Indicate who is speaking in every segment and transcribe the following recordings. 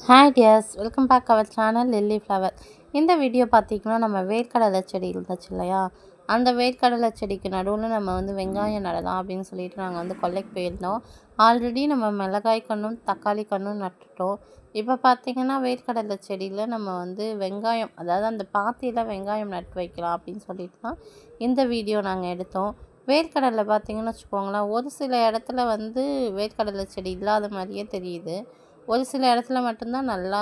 Speaker 1: Hi dears, welcome back our channel Lilly Flower. இந்த video பார்த்திங்கன்னா நம்ம வேர்க்கடலை செடி இருந்துச்சு இல்லையா, அந்த வேர்க்கடலை செடிக்கு நடுவில் நம்ம வெங்காயம் நடலாம் அப்படின்னு சொல்லிட்டு நாங்கள் கொல்லைக்கு போயிருந்தோம். ஆல்ரெடி நம்ம மிளகாய் கன்றும் தக்காளி கன்றும் நட்டுட்டோம். இப்போ பார்த்திங்கன்னா வேர்க்கடலை செடியில் நம்ம வெங்காயம், அதாவது அந்த பாத்தியில் வெங்காயம் நட்டு வைக்கலாம் அப்படின்னு சொல்லிட்டு தான் இந்த வீடியோ நாங்கள் எடுத்தோம். வேர்க்கடலை பார்த்திங்கன்னு வச்சுக்கோங்களேன், ஒரு சில இடத்துல வேர்க்கடலை செடி இல்லாத மாதிரியே தெரியுது. ஒரு சில இடத்துல மட்டும்தான் நல்லா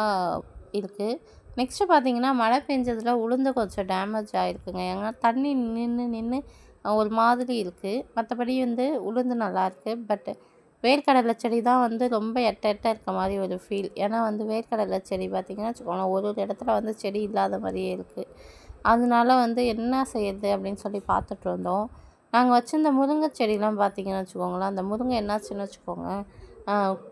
Speaker 1: இருக்குது. நெக்ஸ்ட்டு பார்த்திங்கன்னா மழை பெஞ்சதில் உளுந்து கொஞ்சம் டேமேஜ் ஆகிருக்குங்க. ஏன்னா தண்ணி நின்று நின்று ஒரு மாதிரி இருக்குது. மற்றபடி உளுந்து நல்லாயிருக்கு. பட் வேர்க்கடலை செடி தான் ரொம்ப எட்ட எட்ட இருக்க மாதிரி ஒரு ஃபீல். ஏன்னா வேர்க்கடலை செடி பார்த்திங்கன்னா வச்சுக்கோங்களேன், ஒரு ஒரு இடத்துல செடி இல்லாத மாதிரியே இருக்குது. அதனால என்ன செய்யுது அப்படின்னு சொல்லி பார்த்துட்டு இருந்தோம். நாங்கள் வச்சுருந்த முருங்கை செடிலாம் பார்த்திங்கன்னு வச்சுக்கோங்களேன், அந்த முருங்கை என்னாச்சுன்னு வச்சுக்கோங்க,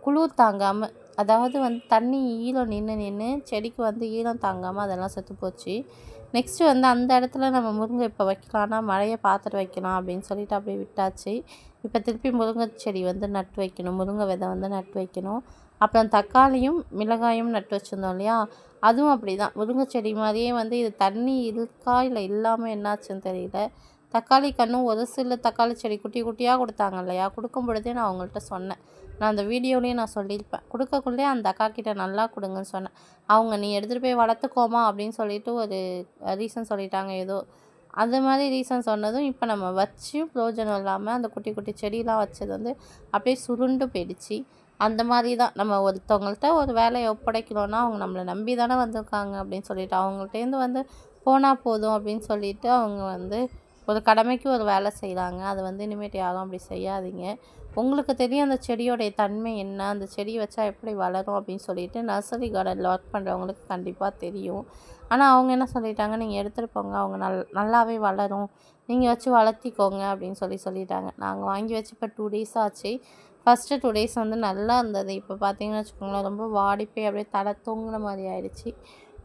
Speaker 1: குளிர் தாங்காமல், அதாவது தண்ணி ஈரம் நின்று நின்று செடிக்கு ஈரம் தாங்காமல் அதெல்லாம் செத்து போச்சு. நெக்ஸ்ட்டு அந்த இடத்துல நம்ம முருங்கை இப்போ வைக்கலான்னா மழையை பார்த்துட்டு வைக்கலாம் அப்படின்னு சொல்லிட்டு அப்படியே விட்டாச்சு. இப்போ திருப்பி முருங்கை செடி நட்டு வைக்கணும், முருங்கை விதை நட்டு வைக்கணும். அப்புறம் தக்காளியும் மிளகாயும் நட்டு வச்சுருந்தோம் இல்லையா, அதுவும் அப்படி தான். முருங்கை செடி மாதிரியே இது தண்ணி இருக்கா இல்லை இல்லாமல் என்னாச்சுன்னு தெரியல. தக்காளி கன்றும் ஒரு சில தக்காளி செடி குட்டி குட்டியாக கொடுத்தாங்க இல்லையா, கொடுக்கும் பொழுதே நான் அவங்கள்ட்ட சொன்னேன். நான் அந்த வீடியோலேயே நான் சொல்லியிருப்பேன், கொடுக்கக்குள்ளே அந்த அக்கா கிட்ட நல்லா கொடுங்கன்னு சொன்னேன். அவங்க நீ எடுத்துகிட்டு போய் வளர்த்துக்கோமா அப்படின்னு சொல்லிட்டு ஒரு ரீசன் சொல்லிட்டாங்க ஏதோ. அது மாதிரி ரீசன் சொன்னதும் இப்போ நம்ம வச்சும் பிரயோஜனம் இல்லாமல் அந்த குட்டி குட்டி செடியெலாம் வச்சது அப்படியே சுருண்டு போயிடுச்சு. அந்த மாதிரி தான் நம்ம ஒருத்தவங்கள்ட்ட ஒரு வேலையை ஒப்படைக்கணும்னா அவங்க நம்மளை நம்பி தானே வந்திருக்காங்க அப்படின்னு சொல்லிட்டு அவங்கள்ட்டேருந்து போனால் போதும் அப்படின்னு சொல்லிட்டு அவங்க ஒரு கடமைக்கு ஒரு வேலை செய்கிறாங்க. அது இனிமேட்டு யாரும் அப்படி செய்யாதீங்க. உங்களுக்கு தெரியும் அந்த செடியோடைய தன்மை என்ன, அந்த செடி வச்சா எப்படி வளரும் அப்படின்னு சொல்லிட்டு நர்சரி கார்டனில் ஒர்க் பண்ணுறவங்களுக்கு கண்டிப்பாக தெரியும். ஆனால் அவங்க என்ன சொல்லிட்டாங்க, நீங்கள் எடுத்துகிட்டு போங்க, அவங்க நல்லாவே வளரும், நீங்கள் வச்சு வளர்த்திக்கோங்க அப்படின்னு சொல்லிட்டாங்க. நாங்கள் வாங்கி வச்சு இப்போ 2 டேஸ் ஆச்சு. ஃபஸ்ட்டு 2 டேஸ் நல்லா இருந்தது. இப்போ பார்த்தீங்கன்னு வச்சுக்கோங்களேன், ரொம்ப வாடி போய் அப்படியே தலை தூங்குன மாதிரி ஆயிடுச்சு.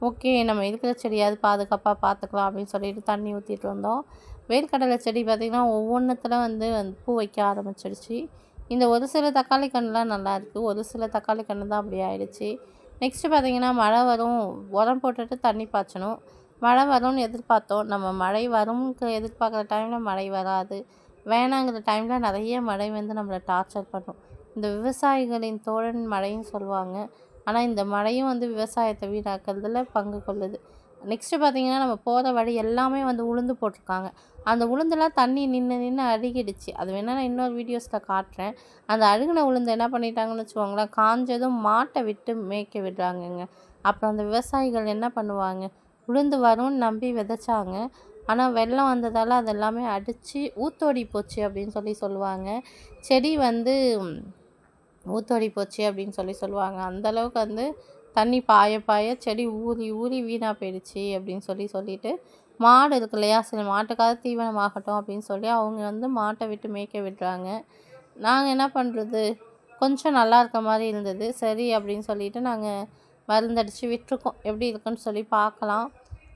Speaker 1: ஓகே, நம்ம இருக்கிற செடியாவது பாதுகாப்பாக பார்த்துக்கலாம் அப்படின்னு சொல்லிட்டு தண்ணி ஊற்றிட்டு வந்தோம். வேர்க்கடலை செடி பார்த்திங்கன்னா ஒவ்வொன்றுத்தில் பூ வைக்க ஆரம்பிச்சிடுச்சு. இந்த ஒரு சில தக்காளி கன்றுலாம் நல்லாயிருக்கு, ஒரு சில தக்காளி கன்று தான் அப்படி ஆயிடுச்சு. நெக்ஸ்ட்டு பார்த்திங்கன்னா மழை வரும், உரம் போட்டுட்டு தண்ணி பாய்ச்சணும். மழை வரும்னு எதிர்பார்த்தோம். நம்ம மழை வரும்னு எதிர்பார்க்குற டைமில் மழை வராது, வேணாங்கிற டைமில் நிறைய மழை நம்மளை டார்ச்சர் பண்ணும். இந்த விவசாயிகளின் தோழன் மழைன்னு சொல்லுவாங்க. ஆனால் இந்த மழையும் விவசாயத்தை வீணாக்கிறதுல பங்கு கொள்ளுது. நெக்ஸ்ட்டு பார்த்திங்கன்னா நம்ம போகிற வழி எல்லாமே உளுந்து போட்டிருக்காங்க. அந்த உளுந்தெல்லாம் தண்ணி நின்று நின்று அழுகிடுச்சு. அது வேணால் நான் இன்னொரு வீடியோஸில் காட்டுறேன். அந்த அழுகின உளுந்து என்ன பண்ணிட்டாங்கன்னு வச்சுக்கோங்களேன், காஞ்சதும் மாட்டை விட்டு மேய்க்க விடுறாங்கங்க. அப்புறம் அந்த விவசாயிகள் என்ன பண்ணுவாங்க, உளுந்து வரும்னு நம்பி விதைச்சாங்க. ஆனால் வெள்ளம் வந்ததால் அது எல்லாமே அடித்து ஊத்தோடி போச்சு அப்படின்னு சொல்லுவாங்க. செடி ஊத்தோடி போச்சு அப்படின்னு சொல்லுவாங்க. அந்தளவுக்கு தண்ணி பாய பாய செடி ஊறி ஊறி வீணாக போயிடுச்சு அப்படின்னு சொல்லிட்டு மாடு இருக்கு இல்லையா, சில மாட்டுக்காவது தீவனம் ஆகட்டும் அப்படின்னு சொல்லி அவங்க மாட்டை விட்டு மேய்க்க விடுறாங்க. நாங்கள் என்ன பண்ணுறது, கொஞ்சம் நல்லா இருக்க மாதிரி இருந்தது, சரி அப்படின்னு சொல்லிட்டு நாங்கள் மருந்தடித்து விட்டுருக்கோம். எப்படி இருக்குன்னு சொல்லி பார்க்கலாம்.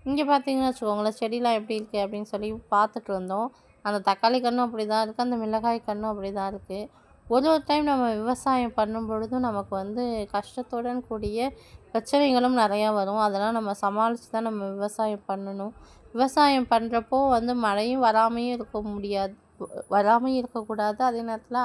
Speaker 1: இங்கே பார்த்தீங்கன்னு வச்சுக்கோங்களேன், செடிலாம் எப்படி இருக்குது அப்படின்னு சொல்லி பார்த்துட்டு வந்தோம். அந்த தக்காளி கன்றும் அப்படி தான் இருக்குது, அந்த மிளகாய் கன்றும் அப்படி தான் இருக்குது. ஒரு டைம் நம்ம விவசாயம் பண்ணும் பொழுதும் நமக்கு கஷ்டத்துடன் கூடிய பிரச்சனைகளும் நிறையா வரும். அதெல்லாம் நம்ம சமாளித்து தான் நம்ம விவசாயம் பண்ணணும். விவசாயம் பண்ணுறப்போ மழையும் வராமையும் இருக்க முடியாது, வராமையும் இருக்கக்கூடாது. அதே நேரத்தில்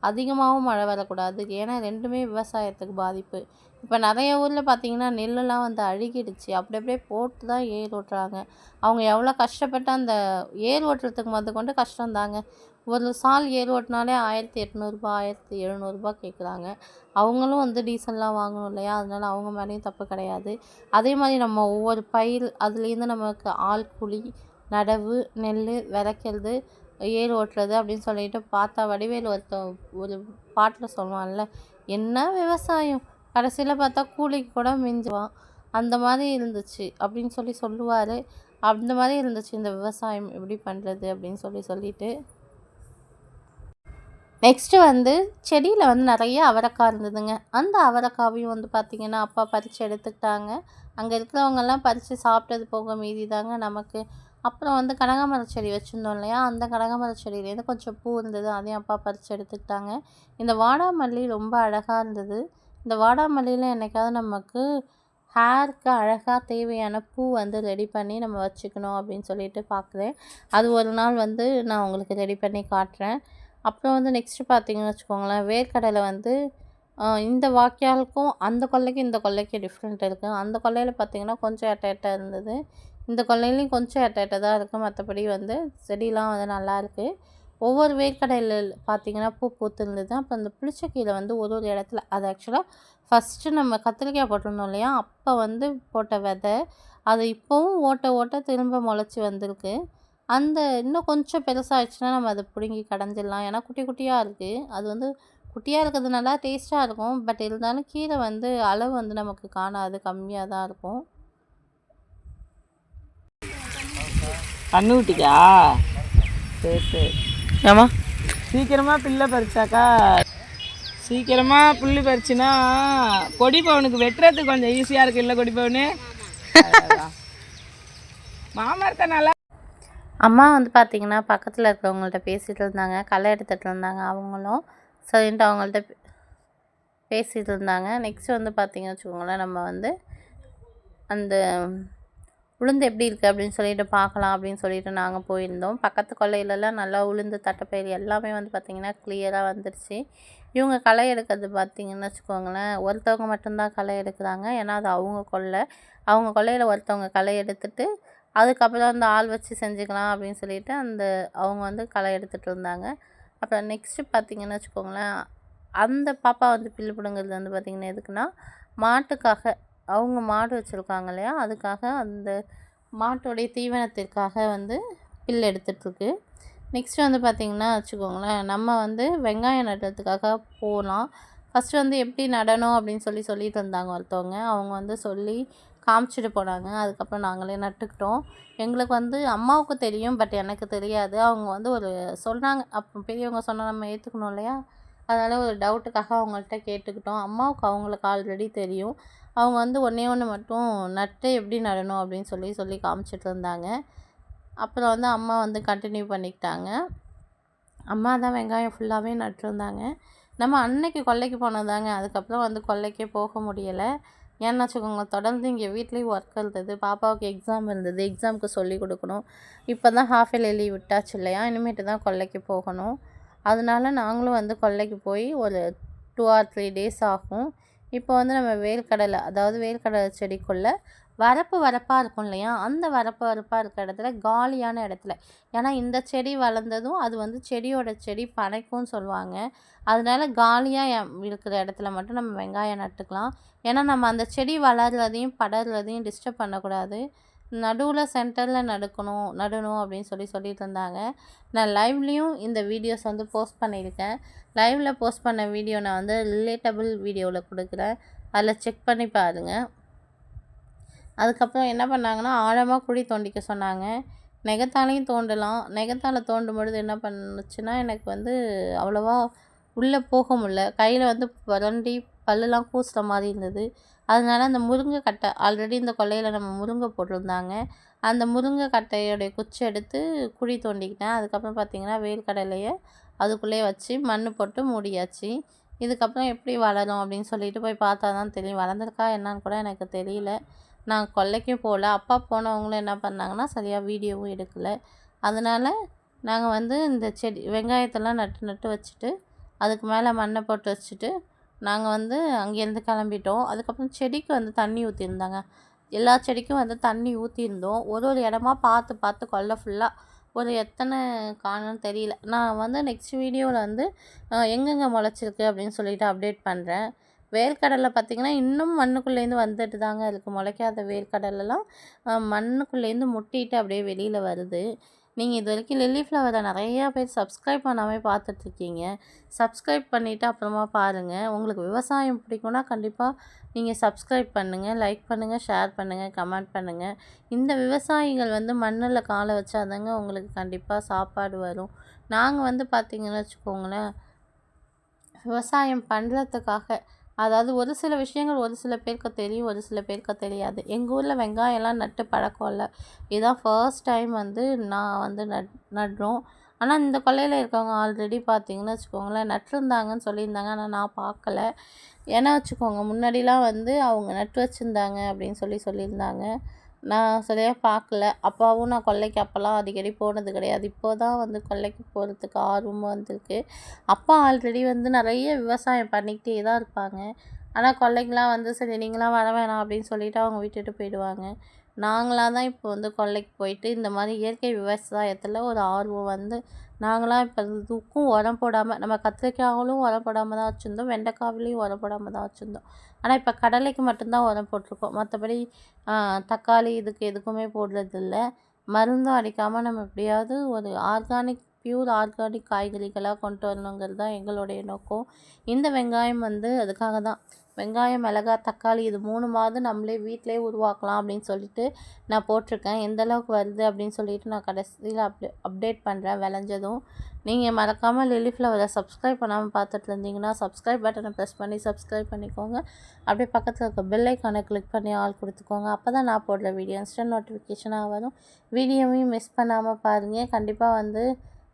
Speaker 1: அதிகமாகவும் மழை வரக்கூடாது. ஏன்னா 2மே விவசாயத்துக்கு பாதிப்பு. இப்போ நிறைய ஊரில் பார்த்திங்கன்னா நெல்லெலாம் அழுகிடுச்சு. அப்படி அப்படியே போட்டு தான் ஏர் ஓட்டுறாங்க. அவங்க எவ்வளோ கஷ்டப்பட்டு அந்த ஏர் ஓட்டுறதுக்கு கொண்டு கஷ்டம்தாங்க. ஒரு சால் ஏர் ஓட்டினாலே 1800 1700 கேட்குறாங்க. அவங்களும் டீசல்லாம் வாங்கணும் இல்லையா, அதனால அவங்க மேலேயும் தப்பு கிடையாது. அதே மாதிரி நம்ம ஒவ்வொரு பயிர் அதுலேருந்து நமக்கு ஆள் கூலி, நடவு, நெல் விதைக்கிறது, ஏர் ஓட்டுறது அப்படின்னு சொல்லிட்டு பார்த்தா வடிவேல் ஒரு பாட்டில் சொல்லுவான்ல, என்ன விவசாயம், கடைசியில் பார்த்தா கூலிக்கு கூட மிஞ்சுவான், அந்த மாதிரி இருந்துச்சு அப்படின்னு சொல்லுவார். அந்த மாதிரி இருந்துச்சு இந்த விவசாயம் எப்படி பண்ணுறது அப்படின்னு சொல்லிட்டு. நெக்ஸ்ட்டு செடியில் நிறைய அவரைக்காய் இருந்ததுங்க. அந்த அவரைக்காவையும் பார்த்திங்கன்னா அப்பா பறித்து எடுத்துக்கிட்டாங்க. அங்கே இருக்கிறவங்கெல்லாம் பறித்து சாப்பிட்டது போக மீதி தாங்க நமக்கு. அப்புறம் கனகாமர செடி வச்சுருந்தோம் இல்லையா, அந்த கனகாமர செடியிலேருந்து கொஞ்சம் பூ இருந்தது, அதையும் அப்பா பறித்து எடுத்துக்கிட்டாங்க. இந்த வாடாமல்லி ரொம்ப அழகாக இருந்தது. இந்த வாடாமல்லியில் என்னைக்காவது நமக்கு ஹேருக்கு அழகாக தேவையான பூ வந்து ரெடி பண்ணி நம்ம வச்சுக்கணும் அப்படின்னு சொல்லிட்டு பார்க்குறேன். அது ஒரு நாள் வந்து நான் உங்களுக்கு ரெடி பண்ணி காட்டுறேன். அப்புறம் வந்து நெக்ஸ்ட்டு பார்த்தீங்கன்னு வச்சுக்கோங்களேன், வேர்க்கடலை வந்து இந்த வாய்க்காலுக்கும் அந்த கொல்லைக்கும் இந்த கொல்லைக்கும் டிஃப்ரெண்ட் இருக்குது. அந்த கொல்லையில் பார்த்தீங்கன்னா கொஞ்சம் எட்ட எட்ட இருந்தது. இந்த கொல்லையிலையும் கொஞ்சம் எட்ட எட்ட தான் இருக்குது. மற்றபடி வந்து செடிலாம் வந்து நல்லாயிருக்கு. ஒவ்வொரு வேர்க்கடையில் பார்த்தீங்கன்னா பூ பூத்திருந்தது. அப்போ அந்த புளிச்சக்கீரை வந்து ஒரு ஒரு இடத்துல அது ஆக்சுவலாக ஃபஸ்ட்டு நம்ம கத்திரிக்காய் போட்டிருந்தோம் இல்லையா, அப்போ வந்து போட்ட விதை அது இப்போவும் ஓட்ட ஓட்ட திரும்ப முளைச்சி வந்திருக்கு. அந்த இன்னும் கொஞ்சம் பெருசாகிடுச்சுன்னா நம்ம அதை பிடுங்கி கடைஞ்சிடலாம். ஏன்னா குட்டி குட்டியாக இருக்குது. அது வந்து குட்டியாக இருக்கிறது நல்லா டேஸ்ட்டாக இருக்கும். பட் இருந்தாலும் கீரை வந்து அளவு வந்து நமக்கு காணாது, கம்மியாக தான் இருக்கும்.
Speaker 2: கண்ணு ஊட்டிக்கா? சரி சரி.
Speaker 1: ஏமா
Speaker 2: சீக்கிரமாக பிள்ளை பறிச்சாக்கா, சீக்கிரமாக புள்ளி பறிச்சுன்னா கொடி பவனுக்கு வெட்டுறதுக்கு கொஞ்சம் ஈஸியாக இருக்குது இல்லை கொடி பவனு? மாமரத்தை நல்லா
Speaker 1: அம்மா வந்து பார்த்திங்கன்னா பக்கத்தில் இருக்கிறவங்கள்ட்ட பேசிகிட்டு இருந்தாங்க. களை எடுத்துகிட்டு இருந்தாங்க அவங்களும். சரின்ட்டு அவங்கள்ட்ட பேசிகிட்டு இருந்தாங்க. நெக்ஸ்ட்டு வந்து பார்த்திங்கன்னு வச்சுக்கோங்களேன், நம்ம வந்து அந்த உளுந்து எப்படி இருக்குது அப்படின்னு சொல்லிட்டு பார்க்கலாம் அப்படின்னு சொல்லிட்டு நாங்கள் போயிருந்தோம். பக்கத்து கொல்லையிலலாம் நல்லா உளுந்து தட்டைப்பயிறு எல்லாமே வந்து பார்த்திங்கன்னா கிளியராக வந்துடுச்சு. இவங்க களை எடுக்கிறது பார்த்திங்கன்னு வச்சுக்கோங்களேன், ஒருத்தவங்க மட்டும்தான் களை எடுக்கிறாங்க. ஏன்னா அது அவங்க கொல்லையில் ஒருத்தவங்க களை எடுத்துட்டு அதுக்கப்புறம் அந்த ஆள் வச்சு செஞ்சுக்கலாம் அப்படின்னு சொல்லிட்டு அவங்க வந்து களை எடுத்துகிட்டு இருந்தாங்க. அப்புறம் நெக்ஸ்ட்டு பார்த்திங்கன்னு வச்சுக்கோங்களேன், அந்த பாப்பா வந்து பில்லு பிடுங்கிறது வந்து பார்த்திங்கன்னா எதுக்குன்னா மாட்டுக்காக, அவங்க மாடு வச்சுருக்காங்க இல்லையா, அதுக்காக அந்த மாட்டோடைய தீவனத்திற்காக வந்து பில் எடுத்துகிட்ருக்கு. நெக்ஸ்ட்டு வந்து பார்த்திங்கன்னா வச்சுக்கோங்களேன், நம்ம வந்து வெங்காயம் நடுறதுக்காக போகலாம். ஃபஸ்ட்டு வந்து எப்படி நடணும் அப்படின்னு சொல்லிட்டு இருந்தாங்க ஒருத்தவங்க. அவங்க வந்து சொல்லி காமிச்சிட்டு போனாங்க. அதுக்கப்புறம் நாங்களே நட்டுக்கிட்டோம். எங்களுக்கு வந்து அம்மாவுக்கு தெரியும், பட் எனக்கு தெரியாது. அவங்க வந்து சொன்னாங்க. அப்போ பெரியவங்க சொன்னால் நம்ம ஏற்றுக்கணும் இல்லையா, அதனால் ஒரு டவுட்டுக்காக அவங்கள்ட்ட கேட்டுக்கிட்டோம். அம்மாவுக்கு அவங்களுக்கு ஆல்ரெடி தெரியும். அவங்க வந்து ஒன்றே ஒன்று மட்டும் நட்டு எப்படி நடணும் அப்படின்னு சொல்லி காமிச்சிட்டு இருந்தாங்க. அப்புறம் வந்து அம்மா வந்து கண்டினியூ பண்ணிக்கிட்டாங்க. அம்மா தான் வெங்காயம் ஃபுல்லாகவே நட்டுருந்தாங்க. நம்ம அன்னைக்கு கொல்லைக்கு போனதாங்க. அதுக்கப்புறம் வந்து கொல்லைக்கே போக முடியலை. ஏன்னு வச்சுக்கோங்க, தொடர்ந்து இங்கே வீட்லேயும் ஒர்க் இருந்தது. பாப்பாவுக்கு எக்ஸாம் இருந்தது. எக்ஸாமுக்கு சொல்லிக் கொடுக்கணும். இப்போ தான் ஹாஃப் இயர்லி லீவ் விட்டாச்சு இல்லையா, இனிமேட்டு தான் கொல்லைக்கு போகணும். அதனால நாங்களும் வந்து கொல்லைக்கு போய் ஒரு 2 or 3 டேஸ் ஆகும். இப்போ வந்து நம்ம வேர்க்கடலை செடிக்குள்ளே வரப்பாக இருக்கும் இல்லையா, அந்த வரப்பாக இருக்கிற இடத்துல காலியான இடத்துல, ஏன்னா இந்த செடி வளர்ந்ததும் அது வந்து செடி பனைக்கும்னு சொல்லுவாங்க. அதனால காலியாக இருக்கிற இடத்துல மட்டும் நம்ம வெங்காயம் நட்டுக்கலாம். ஏன்னா நம்ம அந்த செடி வளர்றதையும் படர்றதையும் டிஸ்டர்ப் பண்ணக்கூடாது. நடுவில் சென்டரில் நடணும் அப்படின்னு சொல்லிட்டு இருந்தாங்க. நான் லைவ்லேயும் இந்த வீடியோஸ் வந்து போஸ்ட் பண்ணியிருக்கேன். லைவில் போஸ்ட் பண்ண வீடியோ நான் வந்து ரிலேட்டபிள் வீடியோவில் கொடுக்குறேன். அதில் செக் பண்ணி பாருங்கள். அதுக்கப்புறம் என்ன பண்ணாங்கன்னா, ஆழமாக குழி தோண்டிக்க சொன்னாங்க. நெகத்தாலையும் தோண்டலாம். நெகத்தால் தோண்டும் பொழுது என்ன பண்ணுச்சுன்னா, எனக்கு வந்து அவ்வளோவா உள்ளே போக முடில. கையில் வந்து புரண்டி பல்லுலாம் கூசுகிற மாதிரி இருந்தது. அதனால அந்த முருங்கை கட்டை, ஆல்ரெடி இந்த கொல்லையில் நம்ம முருங்கை போட்டிருந்தாங்க, அந்த முருங்கை கட்டையோடைய குச்சி எடுத்து குழி தோண்டிக்கிட்டேன். அதுக்கப்புறம் பார்த்திங்கன்னா வேர்க்கடலையை அதுக்குள்ளேயே வச்சு மண் போட்டு மூடியாச்சு. இதுக்கப்புறம் எப்படி வளரும் அப்படின்னு சொல்லிட்டு போய் பார்த்தா தான் தெரியும். வளர்ந்துருக்கா என்னன்னு கூட எனக்கு தெரியல. நான் கொல்லைக்கும் போகல. அப்பா போனவங்களும் என்ன பண்ணாங்கன்னா, சரியாக வீடியோவும் எடுக்கலை. அதனால் நாங்கள் வந்து இந்த வெங்காயத்தெல்லாம் நட்டு வச்சுட்டு அதுக்கு மேலே மண்ணை போட்டு வச்சுட்டு நாங்கள் வந்து அங்கேருந்து கிளம்பிட்டோம். அதுக்கப்புறம் செடிக்கு வந்து தண்ணி ஊற்றிருந்தாங்க. எல்லா செடிக்கும் வந்து தண்ணி ஊற்றிருந்தோம். ஒரு இடமா பார்த்து கொல்லை ஃபுல்லாக எத்தனை காணும்னு தெரியல. நான் வந்து நெக்ஸ்ட் வீடியோவில் வந்து எங்கெங்கே முளைச்சிருக்கு அப்படின்னு சொல்லிட்டு அப்டேட் பண்ணுறேன். வேர்க்கடலை பார்த்திங்கன்னா இன்னும் மண்ணுக்குள்ளேருந்து வந்துட்டு தாங்க இருக்குது. முளைக்காத வேர்க்கடலைலாம் மண்ணுக்குள்ளேருந்து முட்டிட்டு அப்படியே வெளியில் வருது. நீங்கள் இது வரைக்கும் லில்லி ஃப்ளவரை நிறையா பேர் சப்ஸ்கிரைப் பண்ணாமல் பார்த்துட்ருக்கீங்க. சப்ஸ்கிரைப் பண்ணிவிட்டு அப்புறமா பாருங்கள். உங்களுக்கு விவசாயம் பிடிக்கும்னா கண்டிப்பாக நீங்கள் சப்ஸ்கிரைப் பண்ணுங்கள், லைக் பண்ணுங்கள், ஷேர் பண்ணுங்கள், கமெண்ட் பண்ணுங்கள். இந்த விவசாயிகள் வந்து மண்ணில் காலை வச்சாதாங்க உங்களுக்கு கண்டிப்பாக சாப்பாடு வரும். நாங்கள் வந்து பார்த்திங்கன்னு வச்சுக்கோங்களேன், விவசாயம் பண்ணுறதுக்காக, அதாவது ஒரு சில விஷயங்கள் ஒரு சில பேருக்கு தெரியும், ஒரு சில பேருக்கு தெரியாது. எங்கள் ஊரில் வெங்காயம்லாம் நட்டு பழக்கம் இல்லை. இதுதான் ஃபர்ஸ்ட் டைம் வந்து நான் வந்து நடுறோம். ஆனால் இந்த கொல்லையில் இருக்கவங்க ஆல்ரெடி பார்த்திங்கன்னு வச்சுக்கோங்களேன் நட்டிருந்தாங்கன்னு சொல்லியிருந்தாங்க. ஆனால் நான் பார்க்கல. ஏன்னா வச்சுக்கோங்க, முன்னாடிலாம் வந்து அவங்க நட்டு வச்சுருந்தாங்க அப்படின்னு சொல்லியிருந்தாங்க. நான் சரியாக பார்க்கல. அப்பாவும் நான் கொல்லைக்கு அப்போலாம் அடிக்கடி போனது கிடையாது. இப்போ தான் வந்து கொல்லைக்கு போகிறதுக்கு ஆர்வமாக வந்திருக்கு. அப்பா ஆல்ரெடி வந்து நிறைய விவசாயம் பண்ணிக்கிட்டே தான் இருப்பாங்க. ஆனால் கொல்லைக்கெலாம் வந்து சரி நீங்களாம் வர வேணாம் அப்படின்னு சொல்லிட்டு அவங்க விட்டுட்டு போயிடுவாங்க. நாங்களாக தான் இப்போ வந்து கொல்லைக்கு போயிட்டு இந்த மாதிரி இயற்கை விவசாயத்தில் ஒரு ஆர்வம் வந்து நாங்களாம் இப்போ இதுக்கும் உரம் போடாமல், நம்ம கத்திரிக்காய்களும் உரம் போடாமல் தான் வச்சுருந்தோம், வெண்டைக்காவிலையும் உரம் போடாமல் தான் வச்சுருந்தோம். ஆனால் இப்போ கடலைக்கு மட்டும்தான் உரம் போட்டிருக்கோம். மற்றபடி தக்காளி இதுக்கு எதுக்குமே போடுறதில்ல. மருந்தும் அடிக்காமல் நம்ம எப்படியாவது ஒரு பியூர் ஆர்கானிக் காய்கறிகளாக கொண்டு வரணுங்கிறது தான் எங்களுடைய நோக்கம். இந்த வெங்காயம் வந்து அதுக்காக தான். வெங்காயம், மிளகாய், தக்காளி இது 3மாவது நம்மளே வீட்டிலே உருவாக்கலாம் அப்படின்னு சொல்லிட்டு நான் போட்டிருக்கேன். எந்த அளவுக்கு வருது அப்படின்னு சொல்லிட்டு நான் கடைசியில் அப்டேட் பண்ணுறேன் விளைஞ்சதும். நீங்கள் மறக்காமல் லில்லி ஃப்ளவரை சப்ஸ்கிரைப் பண்ணாமல் பார்த்துட்டு இருந்தீங்கன்னா சப்ஸ்கிரைப் பட்டனை ப்ரெஸ் பண்ணி சப்ஸ்கிரைப் பண்ணிக்கோங்க. அப்படியே பக்கத்தில் இருக்க பெல் ஐக்கானை கிளிக் பண்ணி ஆல் கொடுத்துக்கோங்க. அப்போ தான் நான் போடுற வீடியோ இன்ஸ்டன்ட் நோட்டிஃபிகேஷனாக வரும். வீடியோவையும் மிஸ் பண்ணாமல் பாருங்கள். கண்டிப்பாக வந்து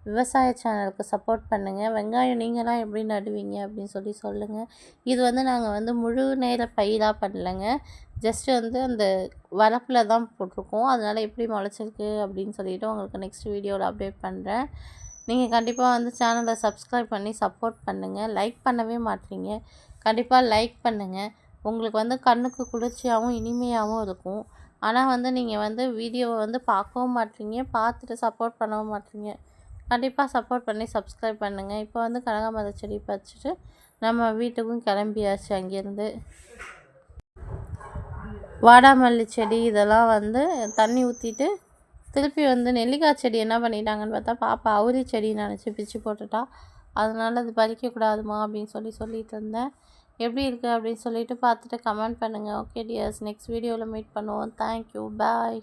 Speaker 1: விவசாய சேனலுக்கு சப்போர்ட் பண்ணுங்கள். வெங்காயம் நீங்களாம் எப்படி நடுவீங்க அப்படின்னு சொல்லுங்கள். இது வந்து நாங்கள் வந்து முழு நேர பயிராக பண்ணலைங்க. ஜஸ்ட்டு வந்து அந்த வரப்பில் தான் போட்டிருக்கோம். அதனால் எப்படி முளைச்சிருக்கு அப்படின்னு சொல்லிவிட்டு உங்களுக்கு நெக்ஸ்ட் வீடியோவில் அப்டேட் பண்ணுறேன். நீங்கள் கண்டிப்பாக வந்து சேனலை சப்ஸ்கிரைப் பண்ணி சப்போர்ட் பண்ணுங்கள். லைக் பண்ணவே மாட்டீங்க. கண்டிப்பாக லைக் பண்ணுங்கள். உங்களுக்கு வந்து கண்ணுக்கு குளிர்ச்சியாகவும் இனிமையாகவும் இருக்கும். ஆனால் வந்து நீங்கள் வந்து வீடியோவை வந்து பார்க்கவும் மாட்டீங்க, பார்த்துட்டு சப்போர்ட் பண்ணவும் மாட்டீங்க. கண்டிப்பாக சப்போர்ட் பண்ணி சப்ஸ்கிரைப் பண்ணுங்கள். இப்போ வந்து கனகாமர செடி பறிச்சுட்டு நம்ம வீட்டுக்கும் கிளம்பியாச்சு. அங்கேருந்து வாடாமல்லி செடி இதெல்லாம் வந்து தண்ணி ஊற்றிட்டு திருப்பி வந்து நெல்லிக்காய் செடி என்ன பண்ணிட்டாங்கன்னு பார்த்தா பாப்பா அவுரி செடி நினச்சி பிச்சு போட்டுட்டா. அதனால் அது பறிக்கக்கூடாதுமா அப்படின்னு சொல்லிட்டு இருந்தேன். எப்படி இருக்குது அப்படின்னு சொல்லிட்டு பார்த்துட்டு கமெண்ட் பண்ணுங்கள். ஓகே டியர்ஸ், நெக்ஸ்ட் வீடியோவில் மீட் பண்ணுவோம். தேங்க்யூ, பாய்.